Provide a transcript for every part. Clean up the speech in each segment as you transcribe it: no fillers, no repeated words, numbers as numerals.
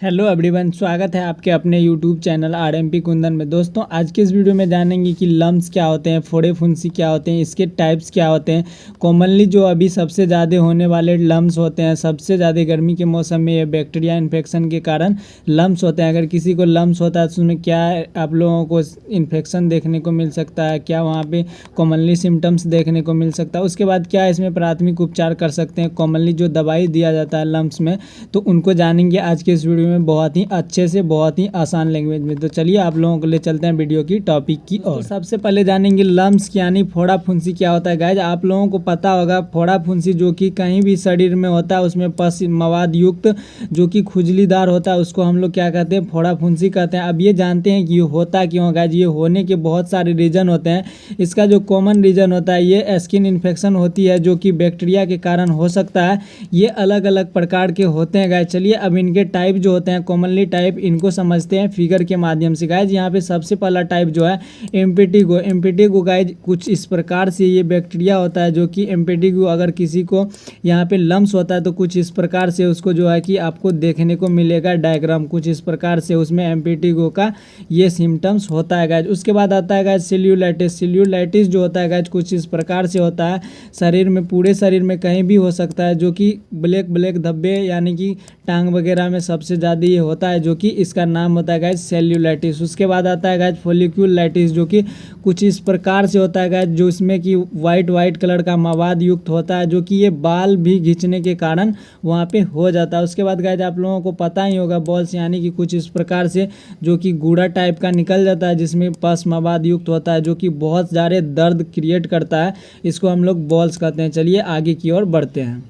Hello everyone, स्वागत है आपके अपने यूट्यूब चैनल आरएमपी कुंदन में। दोस्तों, आज के इस वीडियो में जानेंगे कि लम्स क्या होते हैं, फोड़े फुंसी क्या होते हैं, इसके टाइप्स क्या होते हैं। कॉमनली जो अभी सबसे ज़्यादा होने वाले लम्स होते हैं, सबसे ज़्यादा गर्मी के मौसम में ये बैक्टीरिया इन्फेक्शन के कारण लम्स होते हैं। अगर किसी को लम्स होता है तो उसमें क्या आप लोगों को इन्फेक्शन देखने को मिल सकता है, क्या वहाँ पर कॉमनली सिम्टम्स देखने को मिल सकता है, उसके बाद क्या इसमें प्राथमिक उपचार कर सकते हैं, कॉमनली जो दवाई दिया जाता है लम्स में, तो उनको जानेंगे आज के इस वीडियो में बहुत ही अच्छे से, बहुत ही आसान लैंग्वेज में। तो चलिए आप लोगों को ले चलते हैं वीडियो की टॉपिक की ओर। तो सबसे पहले जानेंगे लम्स यानी फोड़ा फुंसी क्या होता है। गाइज, आप लोगों को पता होगा फोड़ा फुंसी जो कि कहीं भी शरीर में होता है, उसमें पस मवाद युक्त जो कि खुजलीदार होता है, उसको हम लोग क्या कहते हैं, फोड़ा फुंसी कहते हैं। अब ये जानते हैं कि ये होता क्यों। गाइज, ये होने के बहुत सारे रीज़न होते हैं। इसका जो कॉमन रीज़न होता है, ये स्किन इन्फेक्शन होती है जो कि बैक्टीरिया के कारण हो सकता है। ये अलग अलग प्रकार के होते हैं। गाइज, चलिए अब इनके टाइप जो होते हैं, कॉमनली टाइप, इनको समझते हैं फिगर के माध्यम से। गाइज, यहाँ पे सबसे पहला टाइप जो है एम्पिटिगो गाइज कुछ इस प्रकार से ये बैक्टीरिया होता है जो कि एम्पिटिगो, अगर किसी को यहाँ पे लम्स होता है तो कुछ इस प्रकार से उसको जो है कि आपको देखने को मिलेगा डायग्राम, कुछ इस प्रकार से उसमें एम्पिटिगो का ये सिम्टम्स होता है। गाइज, उसके बाद आता है गाइज सेल्यूलाइटिस जो होता है गाइज कुछ इस प्रकार से होता है। शरीर में, पूरे शरीर में कहीं भी हो सकता है, जो कि ब्लैक धब्बे यानी कि टांग वगैरह में सबसे ज़्यादा ये होता है, जो कि इसका नाम होता है गाइज सेल्यूलाइटिस। उसके बाद आता है गाइज फोलिक्यूलाइटिस जो कि कुछ इस प्रकार से होता है गाइज, जो इसमें कि वाइट कलर का मवाद युक्त होता है, जो कि ये बाल भी खींचने के कारण वहाँ पे हो जाता है। उसके बाद गाइज आप लोगों को पता ही होगा बॉल्स यानी कि कुछ इस प्रकार से जो कि गूढ़ा टाइप का निकल जाता है, जिसमें पस मवाद युक्त होता है, जो कि बहुत ज़्यादा दर्द क्रिएट करता है। इसको हम लोग बॉल्स कहते हैं। चलिए आगे की ओर बढ़ते हैं।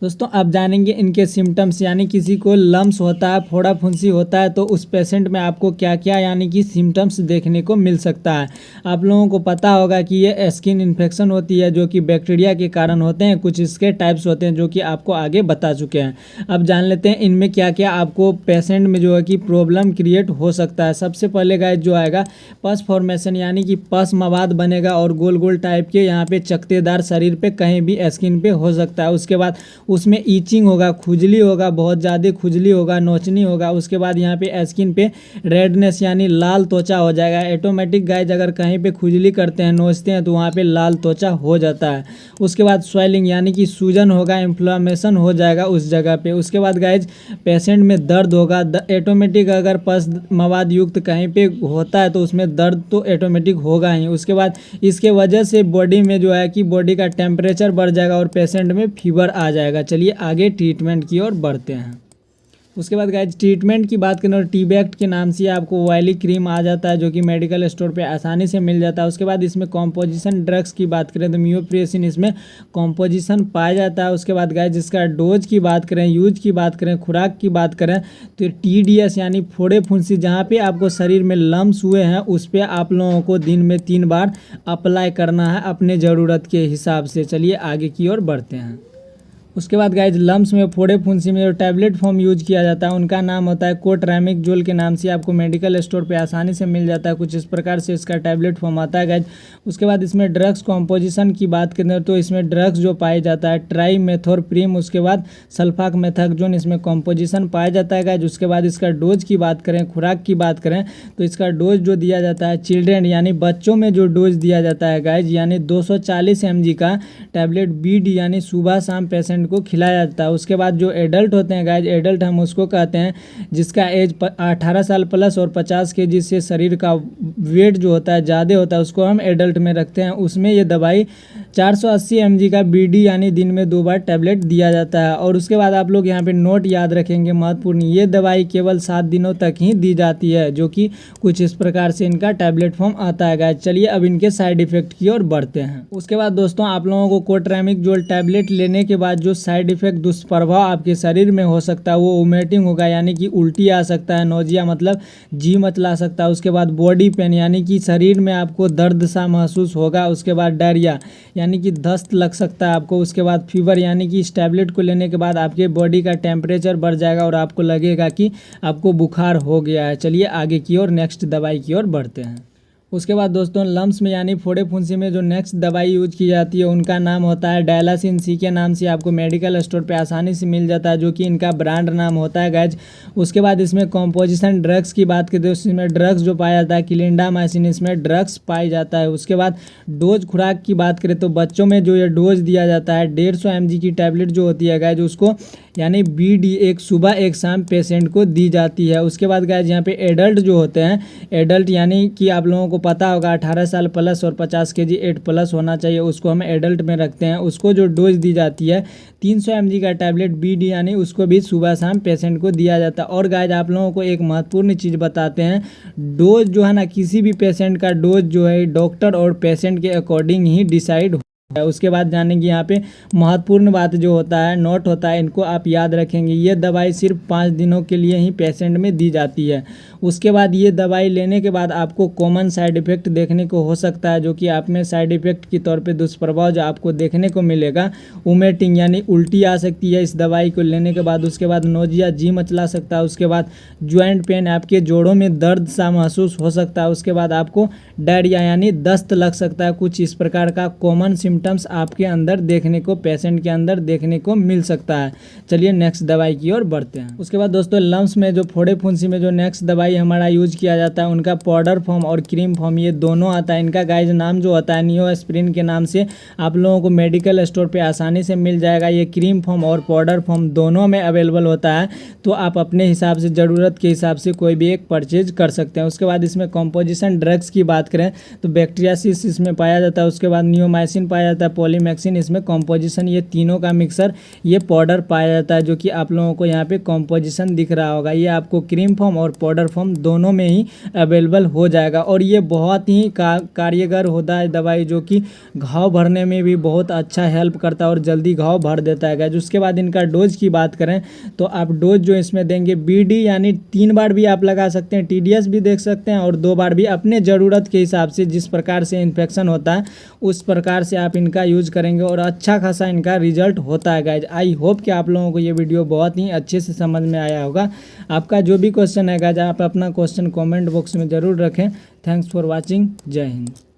दोस्तों, आप जानेंगे इनके सिम्टम्स, यानी किसी को लम्स होता है, फोड़ा फुंसी होता है, तो उस पेशेंट में आपको क्या क्या यानी कि सिम्टम्स देखने को मिल सकता है। आप लोगों को पता होगा कि ये स्किन इन्फेक्शन होती है जो कि बैक्टीरिया के कारण होते हैं। कुछ इसके टाइप्स होते हैं जो कि आपको आगे बता चुके हैं। अब जान लेते हैं इनमें क्या क्या आपको पेशेंट में जो है कि प्रॉब्लम क्रिएट हो सकता है। सबसे पहले गाइस जो आएगा पस फॉर्मेशन, यानी कि पस मवाद बनेगा और गोल गोल टाइप के यहाँ पे चकतेदार शरीर पे कहीं भी स्किन पे हो सकता है। उसके बाद उसमें ईचिंग होगा, खुजली होगा, बहुत ज़्यादा खुजली होगा, नोचनी होगा। उसके बाद यहाँ पे स्किन पे रेडनेस यानी लाल त्वचा हो जाएगा। ऑटोमेटिक गाइज अगर कहीं पे खुजली करते हैं, नोचते हैं, तो वहाँ पे लाल त्वचा हो जाता है। उसके बाद स्वेलिंग यानी कि सूजन होगा, इन्फ्लामेशन हो जाएगा उस जगह पे। उसके बाद गाइज पेशेंट में दर्द होगा। ऑटोमेटिक अगर पस मवाद युक्त कहीं पे होता है तो उसमें दर्द तो ऑटोमेटिक होगा ही। उसके बाद इसके वजह से बॉडी में जो है कि बॉडी का टेम्परेचर बढ़ जाएगा और पेशेंट में फीवर आ जाएगा। चलिए आगे ट्रीटमेंट की ओर बढ़ते हैं। उसके बाद गाइज ट्रीटमेंट की बात करें तो टीबैक्ट के नाम से आपको ऑयली क्रीम आ जाता है जो कि मेडिकल स्टोर पे आसानी से मिल जाता है। उसके बाद इसमें कॉम्पोजिशन ड्रग्स की बात करें तो मियोप्रेसिन इसमें कॉम्पोजिशन पाया जाता है। उसके बाद गाइज इसका डोज की बात करें, यूज की बात करें, खुराक की बात करें तो TDS यानी फोड़े फुंसी, जहाँ पे आपको शरीर में लम्स हुए हैं उस पर आप लोगों को दिन में 3 बार अप्लाई करना है अपने ज़रूरत के हिसाब से। चलिए आगे की ओर बढ़ते हैं। उसके बाद गाइज लम्स में, फोड़े फुंसी में जो टैबलेट फॉर्म यूज किया जाता है उनका नाम होता है कोट्रामिकजोल के नाम से आपको मेडिकल स्टोर पे आसानी से मिल जाता है। कुछ इस प्रकार से इसका टैबलेट फॉर्म आता है गाइज। उसके बाद इसमें ड्रग्स कॉम्पोजिशन की बात करें तो इसमें ड्रग्स जो पाया जाता है ट्राइमेथोर्प्रीम, उसके बाद सल्फामेथाक्सोन इसमें कॉम्पोजिशन पाया जाता है गाइज। उसके बाद इसका डोज की बात करें, खुराक की बात करें तो इसका डोज जो दिया जाता है चिल्ड्रेन यानी बच्चों में जो डोज दिया जाता है गाइज, यानी 240 mg का टैबलेट BD यानी सुबह शाम पेशेंट को खिलाया जाता है। उसके बाद जो एडल्ट होते हैं गाइज, एडल्ट हम उसको कहते हैं जिसका एज 18 साल प्लस और 50 kg से शरीर का वेट जो होता है ज़्यादा होता है, उसको हम एडल्ट में रखते हैं। उसमें ये दवाई 480 mg का BD यानी दिन में 2 बार टैबलेट दिया जाता है। और उसके बाद आप लोग यहाँ पे नोट याद रखेंगे महत्वपूर्ण, ये दवाई केवल 7 दिनों तक ही दी जाती है, जो कि कुछ इस प्रकार से इनका टैबलेट फॉर्म आता है गाइज। चलिए अब इनके साइड इफेक्ट की ओर बढ़ते हैं। उसके बाद दोस्तों आप लोगों को कोट्रामिकजोल टैबलेट लेने के बाद जो साइड इफेक्ट दुष्प्रभाव आपके शरीर में हो सकता है वो वोमिटिंग होगा, यानी कि उल्टी आ सकता है, नोजिया मतलब जी मचला सकता है। उसके बाद बॉडी पेन यानी कि शरीर में आपको दर्द सा महसूस होगा। उसके बाद डायरिया यानी कि दस्त लग सकता है आपको। उसके बाद फीवर यानी कि इस टैबलेट को लेने के बाद आपके बॉडी का टेम्परेचर बढ़ जाएगा और आपको लगेगा कि आपको बुखार हो गया है। चलिए आगे की ओर नेक्स्ट दवाई की ओर बढ़ते हैं। उसके बाद दोस्तों लम्स में यानी फोड़े फुंसी में जो नेक्स्ट दवाई यूज की जाती है उनका नाम होता है डायलासिन सी के नाम से आपको मेडिकल स्टोर पे आसानी से मिल जाता है, जो कि इनका ब्रांड नाम होता है गाइज। उसके बाद इसमें कॉम्पोजिशन ड्रग्स की बात करते हैं, इसमें ड्रग्स जो पाया जाता है क्लिंडामाइसिन, इसमें ड्रग्स पाई जाता है। उसके बाद डोज खुराक की बात करें तो बच्चों में जो ये डोज दिया जाता है 150 mg की टैबलेट जो होती है गाइज, उसको यानी BD एक सुबह एक शाम पेशेंट को दी जाती है। उसके बाद गाइज यहाँ पे एडल्ट जो होते हैं, एडल्ट यानी कि आप लोगों को पता होगा 18 साल प्लस और 50 kg 8+ होना चाहिए, उसको हम एडल्ट में रखते हैं। उसको जो डोज दी जाती है 300 mg का टैबलेट BD यानी उसको भी सुबह शाम पेशेंट को दिया जाता है। और गाइज आप लोगों को एक महत्वपूर्ण चीज़ बताते हैं, डोज जो है ना किसी भी पेशेंट का डोज जो है डॉक्टर और पेशेंट के अकॉर्डिंग ही डिसाइड। उसके बाद जानेंगे यहाँ पे महत्वपूर्ण बात जो होता है नोट होता है, इनको आप याद रखेंगे। ये दवाई सिर्फ 5 दिनों के लिए ही पेशेंट में दी जाती है। उसके बाद ये दवाई लेने के बाद आपको कॉमन साइड इफ़ेक्ट देखने को हो सकता है, जो कि आप में साइड इफ़ेक्ट के तौर पे दुष्प्रभाव जो आपको देखने को मिलेगा वोमिटिंग यानी उल्टी आ सकती है इस दवाई को लेने के बाद। उसके बाद नोजिया जी मचला सकता है। उसके बाद ज्वाइंट पेन, आपके जोड़ों में दर्द सा महसूस हो सकता है। उसके बाद आपको डायरिया यानी दस्त लग सकता है। कुछ इस प्रकार का कॉमन सिम्टम्स आपके अंदर देखने को पेशेंट के अंदर देखने को मिल सकता है। चलिए नेक्स्ट दवाई की ओर बढ़ते हैं। उसके बाद दोस्तों लम्स में जो फोड़े फुंसी में जो नेक्स्ट दवाई हमारा यूज किया जाता है उनका पाउडर फॉर्म और क्रीम फॉर्म ये दोनों आता है। इनका गाइज नाम जो होता है नियोएस्प्रिन के नाम से आप लोगों को मेडिकल स्टोर पे आसानी से मिल जाएगा। ये क्रीम फॉर्म और पाउडर फॉर्म दोनों में अवेलेबल होता है, तो आप अपने हिसाब से ज़रूरत के हिसाब से कोई भी एक परचेज कर सकते हैं। उसके बाद इसमें कॉम्पोजिशन ड्रग्स की बात करें तो बैक्टीरियासिस इसमें पाया जाता है। उसके बाद नियोमाइसिन पाया जाता है, पॉलीमैक्सिन इसमें कॉम्पोजिशन, ये तीनों का मिक्सर ये पाउडर पाया जाता है, जो कि आप लोगों को यहाँ पे कॉम्पोजिशन दिख रहा होगा। ये आपको क्रीम फॉर्म और पाउडर फॉर्म दोनों में ही अवेलेबल हो जाएगा। और ये बहुत ही कार्यगर होता है दवाई, जो कि घाव भरने में भी बहुत अच्छा हेल्प करता है और जल्दी घाव भर देता है गाइस। उसके बाद इनका डोज की बात करें तो आप डोज जो इसमें देंगे BD यानी 3 बार भी आप लगा सकते हैं, TDS भी देख सकते हैं और 2 बार भी, अपने ज़रूरत के हिसाब से जिस प्रकार से इन्फेक्शन होता है उस प्रकार से आप इनका यूज करेंगे और अच्छा खासा इनका रिजल्ट होता है गाइज। आई होप कि आप लोगों को ये वीडियो बहुत ही अच्छे से समझ में आया होगा। आपका जो भी क्वेश्चन है गाइज आप अपना क्वेश्चन कमेंट बॉक्स में ज़रूर रखें। Thanks for watching. जय हिंद।